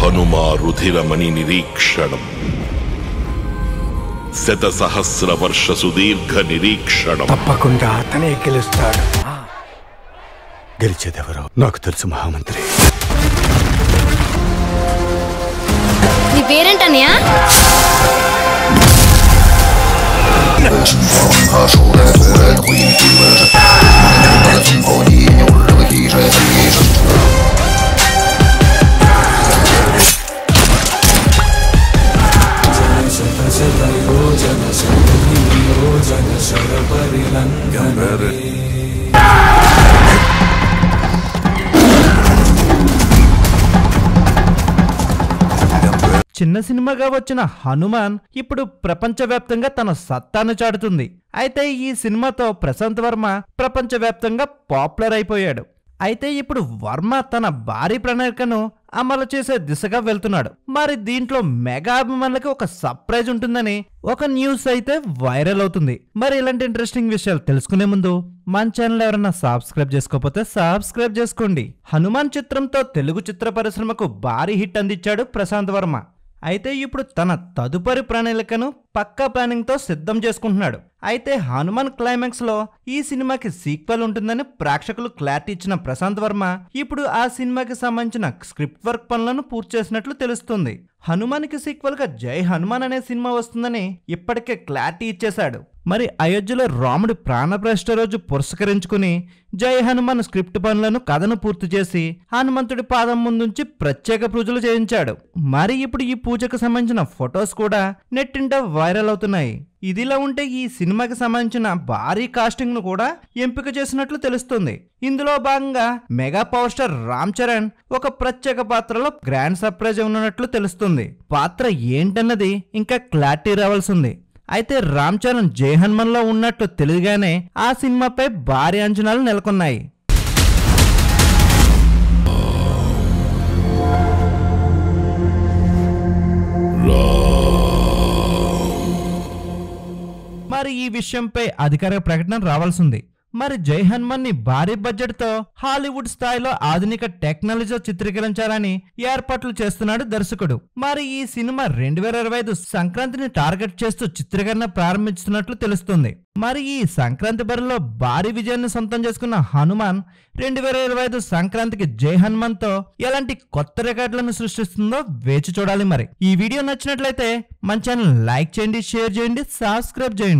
హనుమా రుధిరమణి నిరీక్షణం శతసహస్ర వర్ష సుదీర్ఘ నిరీక్షణం. తప్పకుండా అతనే గెలుస్తాడు. గెలిచేదెవరో నాకు తెలుసు మహామంత్రి. నీ పేరేంటన్నయ్యా? చిన్న సినిమాగా వచ్చిన హనుమాన్ ఇప్పుడు ప్రపంచవ్యాప్తంగా తన సత్తాను చాటుతుంది. అయితే ఈ సినిమాతో ప్రశాంత్ వర్మ ప్రపంచవ్యాప్తంగా పాపులర్ అయిపోయాడు. అయితే ఇప్పుడు వర్మ తన భారీ ప్రణాళికను అమలు చేసే దిశగా వెళ్తున్నాడు. మరి దీంట్లో మెగా అభిమానులకు ఒక సర్ప్రైజ్ ఉంటుందని ఒక న్యూస్ అయితే వైరల్ అవుతుంది. మరి ఇలాంటి ఇంట్రెస్టింగ్ విషయాలు తెలుసుకునే ముందు మన ఛానల్ ఎవరైనా సబ్స్క్రైబ్ చేసుకోకపోతే సబ్స్క్రైబ్ చేసుకోండి. హనుమాన్ చిత్రంతో తెలుగు చిత్ర పరిశ్రమకు భారీ హిట్ అందించాడు ప్రశాంత్ వర్మ. అయితే ఇప్పుడు తన తదుపరి ప్రణాళికను పక్కా ప్లానింగ్ తో సిద్ధం చేసుకుంటున్నాడు. అయితే హనుమాన్ క్లైమాక్స్ లో ఈ సినిమాకి సీక్వెల్ ఉంటుందని ప్రేక్షకులు క్లారిటీ ఇచ్చిన ప్రశాంత్ వర్మ ఇప్పుడు ఆ సినిమాకి సంబంధించిన స్క్రిప్ట్ వర్క్ పనులను పూర్తి చేసినట్లు తెలుస్తుంది. హనుమాన్కి సీక్వెల్ గా జై హనుమాన్ అనే సినిమా వస్తుందని ఇప్పటికే క్లారిటీ ఇచ్చేశాడు. మరి అయోధ్యలో రాముడి ప్రాణప్రతిష్ఠ రోజు పురస్కరించుకుని జై హనుమాన్ స్క్రిప్ట్ పనులను కథను పూర్తి చేసి హనుమంతుడి పాదం ముందుంచి ప్రత్యేక పూజలు చేయించాడు. మరి ఇప్పుడు ఈ పూజకు సంబంధించిన ఫొటోస్ కూడా నెట్టింట వైరల్ అవుతున్నాయి. ఇదిలా ఉంటే ఈ సినిమాకి సంబంధించిన భారీ కాస్టింగ్ ను కూడా ఎంపిక చేసినట్లు తెలుస్తుంది. ఇందులో భాగంగా mega power star Ram Charan ఒక ప్రత్యేక పాత్రలో గ్రాండ్ సర్ప్రైజ్ ఉన్నట్లు తెలుస్తుంది. పాత్ర ఏంటన్నది ఇంకా క్లారిటీ రావాల్సింది. అయితే రామ్ చరణ్ జై హనుమాన్ లో ఉన్నట్లు తెలియగానే ఆ సినిమాపై భారీ అంచనాలు నెలకొన్నాయి. మరి ఈ విషయంపై అధికారిక ప్రకటన రావాల్సింది. మరి జై హనుమాన్ ని భారీ బడ్జెట్ తో హాలీవుడ్ స్థాయిలో ఆధునిక టెక్నాలజీతో చిత్రీకరించాలని ఏర్పాట్లు చేస్తున్నాడు దర్శకుడు. మరి ఈ సినిమా 2025 సంక్రాంతిని టార్గెట్ చేస్తూ చిత్రీకరణ ప్రారంభిస్తున్నట్లు తెలుస్తుంది. మరి ఈ సంక్రాంతి బరిలో భారీ విజయాన్ని సొంతం చేసుకున్న హనుమాన్ 2025 సంక్రాంతికి జై హనుమాన్ తో ఎలాంటి కొత్త రికార్డులను సృష్టిస్తుందో వేచి చూడాలి. మరి ఈ వీడియో నచ్చినట్లయితే మన ఛానల్ లైక్ చేయండి, షేర్ చేయండి, సబ్స్క్రైబ్ చేయండి.